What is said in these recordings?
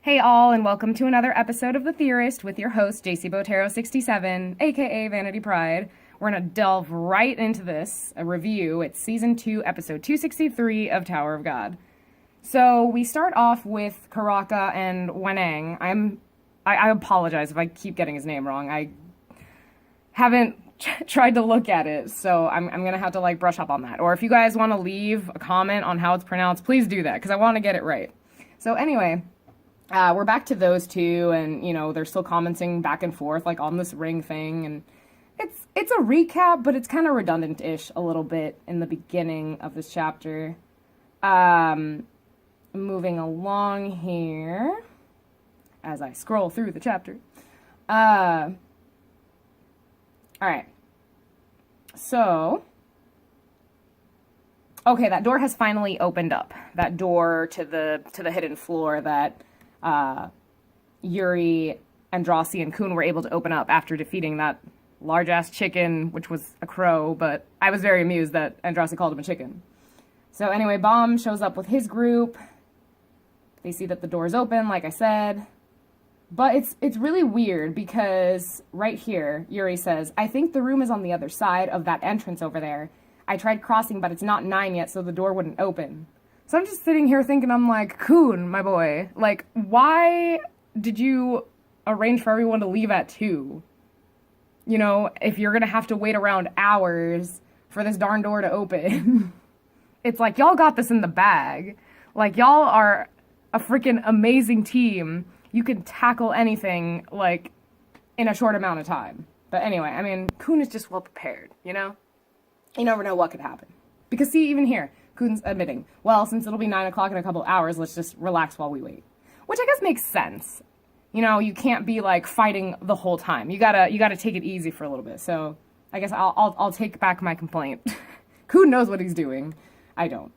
Hey all, and welcome to another episode of The Theorist with your host, CH263, aka Vanity Pride. We're going to delve right into this, a review. It's Season 2, Episode 263 of Tower of God. So we start off with Karaka and Wenang. I apologize if I keep getting his name wrong. I haven't tried to look at it, so I'm going to have to brush up on that. Or if you guys want to leave a comment on how it's pronounced, please do that, because I want to get it right. So anyway... we're back to those two, and, they're still commenting back and forth, on this ring thing, and it's a recap, but it's kind of redundant-ish a little bit in the beginning of this chapter. Moving along here, as I scroll through the chapter. Alright. So... okay, that door has finally opened up. That door to the hidden floor that... Yuri, Andrasi, and Kun were able to open up after defeating that large-ass chicken, which was a crow, but I was very amused that Andrasi called him a chicken. So anyway, Bomb shows up with his group. They see that the door is open, like I said. But it's really weird because right here, Yuri says, I think the room is on the other side of that entrance over there. I tried crossing, but it's not 9 yet, so the door wouldn't open. So I'm just sitting here thinking, I'm like, Kun, my boy, why did you arrange for everyone to leave at 2? If you're gonna have to wait around hours for this darn door to open. It's like, y'all got this in the bag. Y'all are a freaking amazing team. You can tackle anything, in a short amount of time. But anyway, Kun is just well prepared, You never know what could happen. Because see, even here, Kun's admitting, well, since it'll be 9 o'clock in a couple hours, let's just relax while we wait. Which I guess makes sense. You can't be, fighting the whole time. You gotta take it easy for a little bit. So, I guess I'll take back my complaint. Kun knows what he's doing. I don't.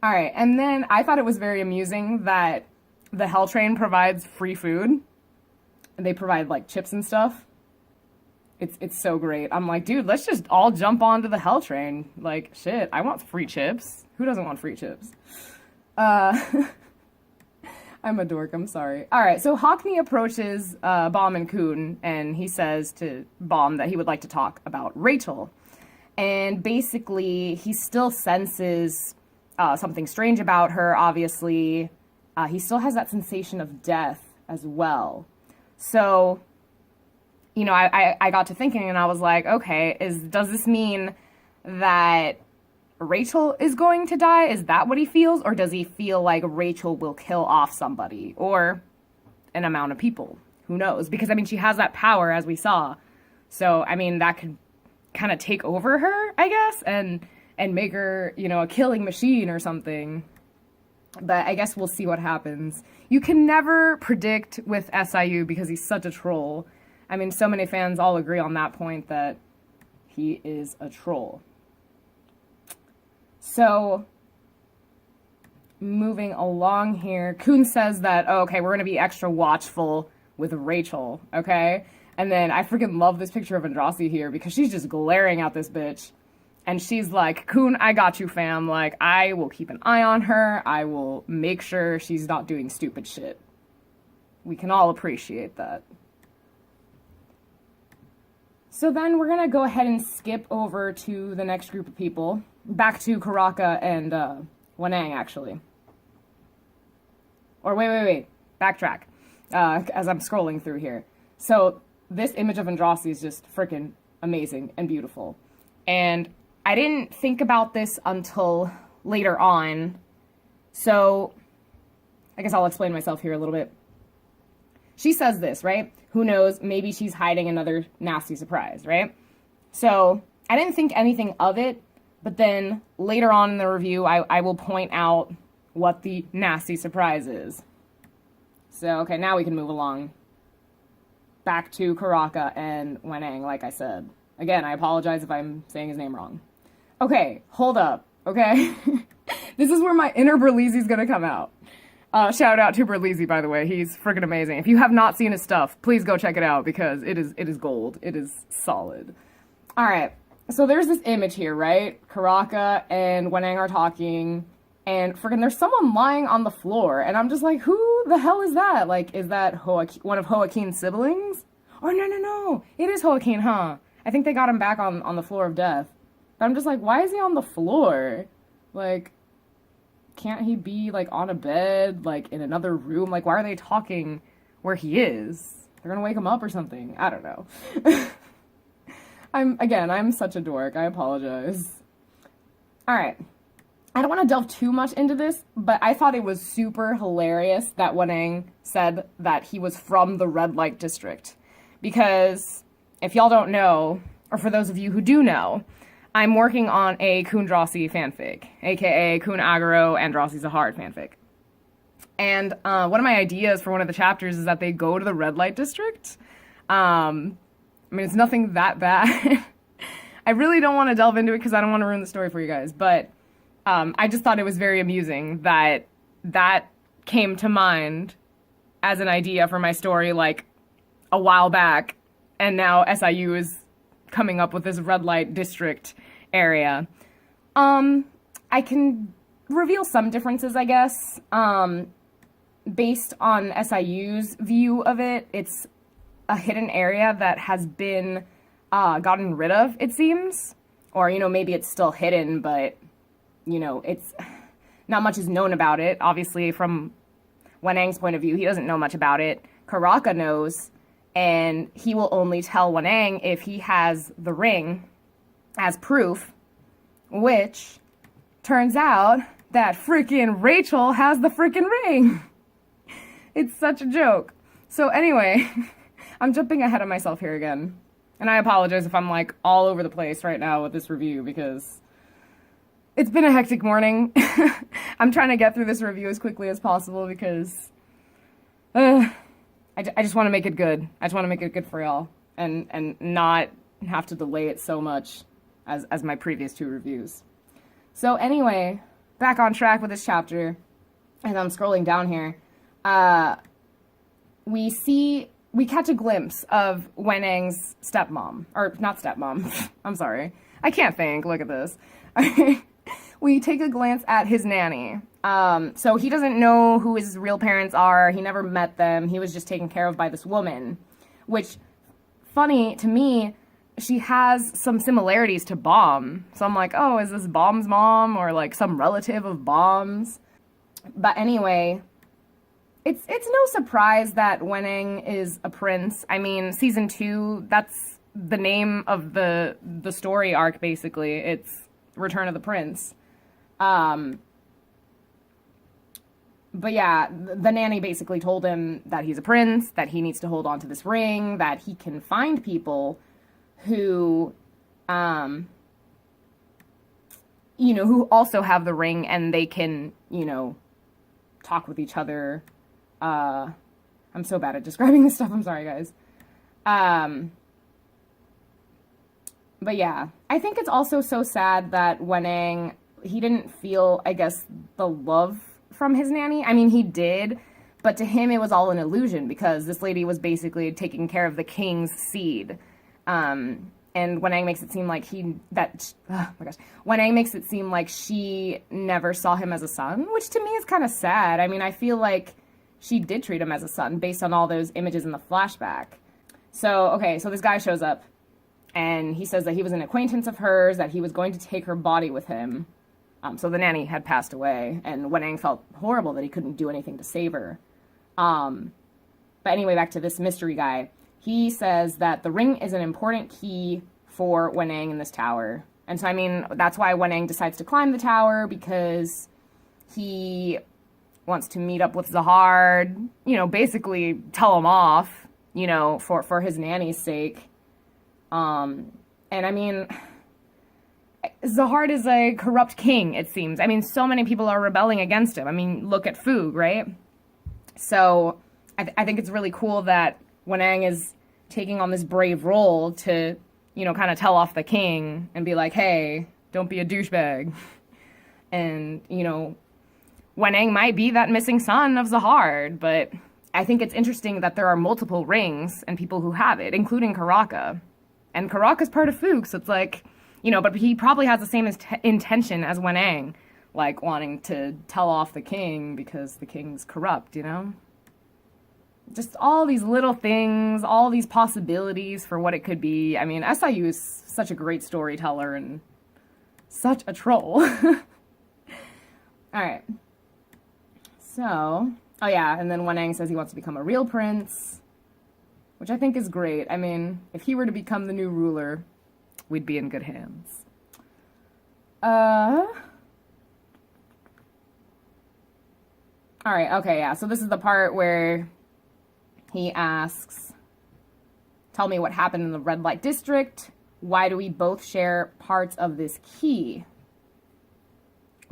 Alright, and then I thought it was very amusing that the Hell Train provides free food. And they provide, chips and stuff. It's so great. I'm like, dude, let's just all jump onto the Hell Train. Shit, I want free chips. Who doesn't want free chips? I'm a dork, I'm sorry. Alright, so Hockney approaches Bomb and Kun, and he says to Bomb that he would like to talk about Rachel. And basically, he still senses something strange about her, obviously. He still has that sensation of death as well. So... I got to thinking and I was like, okay, does this mean that Rachel is going to die? Is that what he feels? Or does he feel like Rachel will kill off somebody or an amount of people? Who knows? Because, she has that power, as we saw. So, that could kind of take over her, I guess, and make her, a killing machine or something. But I guess we'll see what happens. You can never predict with SIU because he's such a troll. So many fans all agree on that point that he is a troll. So, moving along here, Kun says that, okay, we're going to be extra watchful with Rachel, okay? And then I freaking love this picture of Andrasi here because she's just glaring at this bitch. And she's like, Kun, I got you, fam. I will keep an eye on her. I will make sure she's not doing stupid shit. We can all appreciate that. So then we're going to go ahead and skip over to the next group of people. Back to Karaka and Wenang, actually. Or wait. Backtrack. As I'm scrolling through here. So this image of Andrasi is just freaking amazing and beautiful. And I didn't think about this until later on. So I guess I'll explain myself here a little bit. She says this, right? Who knows, maybe she's hiding another nasty surprise, right? So, I didn't think anything of it, but then later on in the review, I will point out what the nasty surprise is. So, okay, now we can move along. Back to Karaka and Wenang, like I said. Again, I apologize if I'm saying his name wrong. Okay, hold up, okay? This is where my inner Berleezy is gonna come out. Shout out to Berleezy, by the way. He's freaking amazing. If you have not seen his stuff, please go check it out because it is gold. It is solid. All right. So there's this image here, right? Karaka and Wenang are talking, and freaking there's someone lying on the floor, and I'm just like, who the hell is that? Like, is that one of Joaquin's siblings? Or no, it is Joaquin, huh? I think they got him back on the floor of death. But I'm just like, why is he on the floor? Like, can't he be, like, on a bed, like, in another room? Like, why are they talking where he is? They're gonna wake him up or something. I don't know. I'm such a dork. I apologize. Alright. I don't want to delve too much into this, but I thought it was super hilarious that Wenang said that he was from the red light district. Because, if y'all don't know, or for those of you who do know, I'm working on a Kundrasi fanfic, aka Kun Agaro Andrasi Zahard fanfic. And one of my ideas for one of the chapters is that they go to the red light district. I mean, it's nothing that bad. I really don't want to delve into it because I don't want to ruin the story for you guys, but I just thought it was very amusing that that came to mind as an idea for my story, like, a while back, and now SIU is coming up with this red light district area. I can reveal some differences, I guess. Based on SIU's view of it, it's a hidden area that has been gotten rid of, it seems. Or, you know, maybe it's still hidden, but, you know, it's not much is known about it. Obviously, from Wenang's point of view, he doesn't know much about it. Karaka knows, and he will only tell Wenang if he has the ring as proof, which turns out that freaking Rachel has the freaking ring. It's such a joke. So anyway, I'm jumping ahead of myself here again. And I apologize if I'm, like, all over the place right now with this review, because it's been a hectic morning. I'm trying to get through this review as quickly as possible because I just want to make it good. I just want to make it good for y'all and not have to delay it so much as my previous two reviews. So anyway, back on track with this chapter, as I'm scrolling down here, we catch a glimpse of Wenang's stepmom, or not stepmom, I'm sorry. I can't think, look at this. We take a glance at his nanny. So he doesn't know who his real parents are. He never met them. He was just taken care of by this woman, which, funny to me, she has some similarities to Bomb. So I'm like, oh, is this Bomb's mom or like some relative of Bomb's? But anyway, it's no surprise that Wenang is a prince. I mean, season 2, that's the name of the story arc, basically. It's Return of the Prince. But yeah, the nanny basically told him that he's a prince, that he needs to hold on to this ring, that he can find people who, you know, who also have the ring and they can, you know, talk with each other. I'm so bad at describing this stuff. I'm sorry, guys. But yeah, I think it's also so sad that Wenang, he didn't feel, I guess, the love from his nanny. I mean, he did, but to him it was all an illusion because this lady was basically taking care of the king's seed. And Wenang makes it seem like Wenang makes it seem like she never saw him as a son, which to me is kind of sad. I mean, I feel like she did treat him as a son based on all those images in the flashback. So, okay, so this guy shows up and he says that he was an acquaintance of hers, that he was going to take her body with him. So the nanny had passed away, and Wenang felt horrible that he couldn't do anything to save her. But anyway, back to this mystery guy. He says that the ring is an important key for Wenang in this tower. And so, I mean, that's why Wenang decides to climb the tower, because he wants to meet up with Zahard, you know, basically tell him off, you know, for his nanny's sake. And I mean, Zahard is a corrupt king, it seems. I mean, so many people are rebelling against him. I mean, look at Foog, right? So I think it's really cool that Wenang is taking on this brave role to, you know, kind of tell off the king and be like, hey, don't be a douchebag. And, you know, Wenang might be that missing son of Zahard, but I think it's interesting that there are multiple rings and people who have it, including Karaka. And Karaka's part of Foog, so it's like, you know, but he probably has the same intention as Wenang. like wanting to tell off the king because the king's corrupt, you know? Just all these little things, all these possibilities for what it could be. I mean, SIU is such a great storyteller and such a troll. Alright. So, oh yeah, and then Wanang says he wants to become a real prince, which I think is great. I mean, if he were to become the new ruler, we'd be in good hands. Alright, okay, yeah, so this is the part where he asks, tell me what happened in the red light district. Why do we both share parts of this key?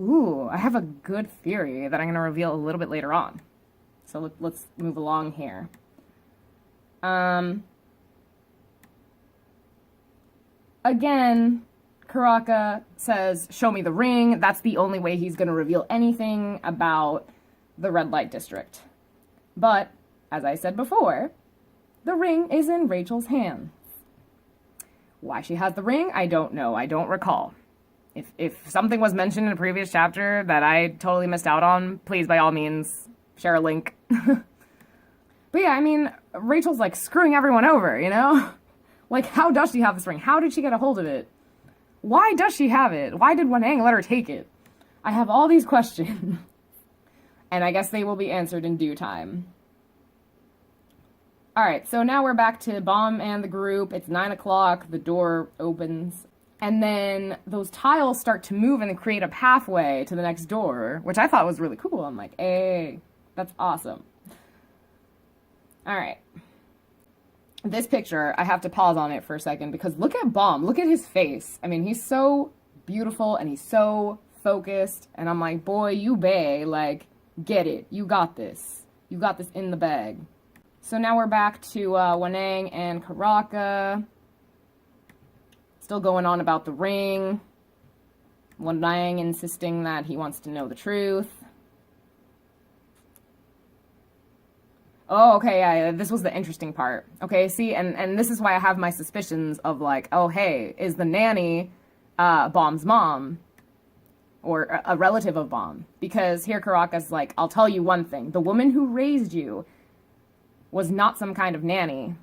Ooh, I have a good theory that I'm going to reveal a little bit later on. So let's move along here. Again, Karaka says, show me the ring. That's the only way he's going to reveal anything about the red light district. But, as I said before, the ring is in Rachel's hands. Why she has the ring, I don't know. I don't recall. If something was mentioned in a previous chapter that I totally missed out on, please, by all means, share a link. But yeah, I mean, Rachel's like screwing everyone over, you know? Like, how does she have this ring? How did she get a hold of it? Why does she have it? Why did Wanang let her take it? I have all these questions. And I guess they will be answered in due time. Alright, so now we're back to Bomb and the group. It's 9 o'clock, the door opens. And then those tiles start to move and create a pathway to the next door, which I thought was really cool. I'm like, hey, that's awesome. Alright. This picture, I have to pause on it for a second because look at Bomb. Look at his face. I mean, he's so beautiful and he's so focused. And I'm like, boy, you bae, like, get it. You got this. You got this in the bag. So now we're back to Wanang and Karaka. Still going on about the ring. Wanang insisting that he wants to know the truth. Oh, okay, yeah, this was the interesting part. Okay, see, and this is why I have my suspicions of like, oh, hey, is the nanny Bomb's mom? Or a relative of Bomb? Because here Karaka's like, I'll tell you one thing. The woman who raised you was not some kind of nanny.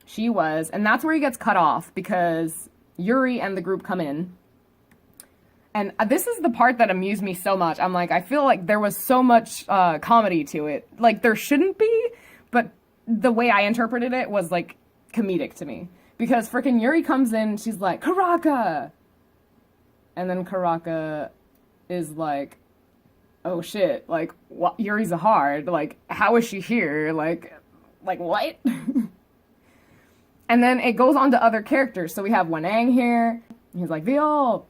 She was, and that's where he gets cut off because Yuri and the group come in. And this is the part that amused me so much. I'm like, I feel like there was so much comedy to it. Like, there shouldn't be, but the way I interpreted it was, like, comedic to me. Because frickin' Yuri comes in, she's like, Karaka! And then Karaka is like, oh shit, like, what? Yuri's a hard, like, how is she here? Like what? And then it goes on to other characters. So we have Wanang here. He's like, Viol.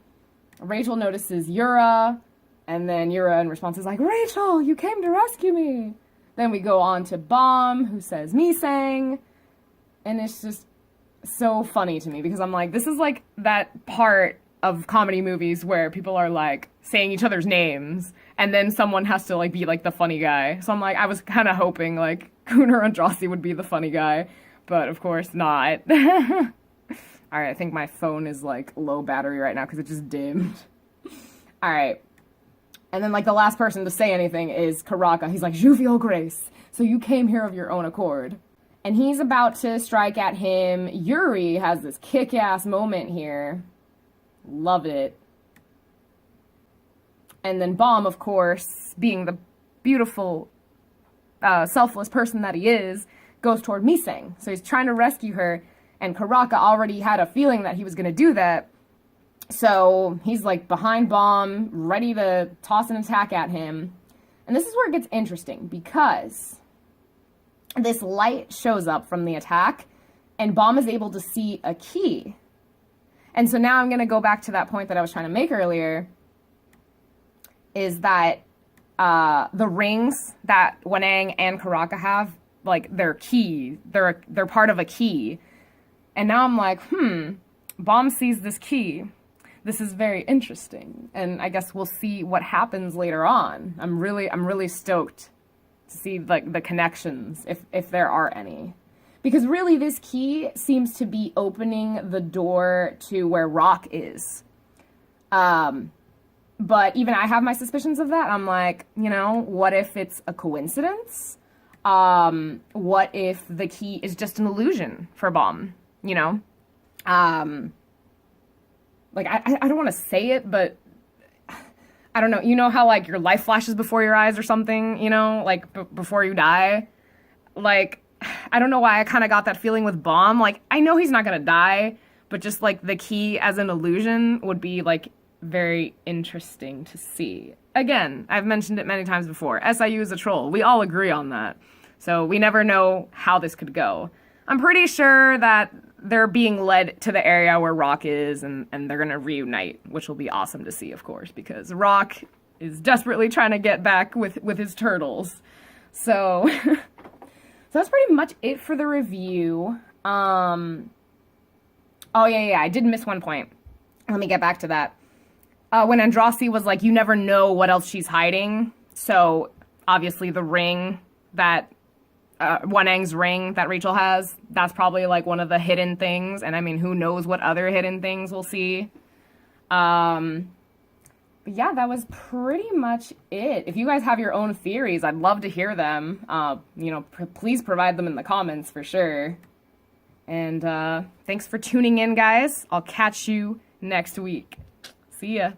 Rachel notices Yura. And then Yura in response is like, Rachel, you came to rescue me. Then we go on to Bomb, who says Misang. And it's just so funny to me because I'm like, this is like that part of comedy movies where people are like saying each other's names and then someone has to like be like the funny guy. So I'm like, I was kind of hoping like Kuner Andrasi would be the funny guy, but of course not. Alright, I think my phone is like low battery right now because it just dimmed. Alright. And then like the last person to say anything is Karaka. He's like, Jovial Grace, so you came here of your own accord. And he's about to strike at him. Yuri has this kick-ass moment here. Love it. And then Bomb, of course, being the beautiful, selfless person that he is, goes toward Misang. So he's trying to rescue her, and Karaka already had a feeling that he was going to do that. So he's like behind Bomb, ready to toss an attack at him. And this is where it gets interesting, because this light shows up from the attack, and Bomb is able to see a key. And so now I'm going to go back to that point that I was trying to make earlier, is that the rings that Wanang and Karaka have, like, they're key. They're part of a key. And now I'm like, Bomb sees this key. This is very interesting. And I guess we'll see what happens later on. I'm really stoked to see, like, the connections, if there are any. Because really, this key seems to be opening the door to where Rock is. But even I have my suspicions of that. I'm like, you know, what if it's a coincidence? What if the key is just an illusion for Bomb, you know? Like, I don't want to say it, but I don't know. You know how, like, your life flashes before your eyes or something, you know? Like, before you die? Like, I don't know why I kind of got that feeling with Bomb. Like, I know he's not going to die, but just, like, the key as an illusion would be, like, very interesting to see. Again, I've mentioned it many times before. SIU is a troll. We all agree on that. So we never know how this could go. I'm pretty sure that they're being led to the area where Rock is, and they're going to reunite, which will be awesome to see, of course, because Rock is desperately trying to get back with his turtles. So, so that's pretty much it for the review. Oh, yeah, I did miss one point. Let me get back to that. When Andraste was like, you never know what else she's hiding. So, obviously, the ring that One-Ang's ring that Rachel has, that's probably like one of the hidden things. And I mean, who knows what other hidden things we'll see. But yeah, that was pretty much it. If you guys have your own theories, I'd love to hear them. You know, please provide them in the comments for sure. And thanks for tuning in, guys. I'll catch you next week. See ya.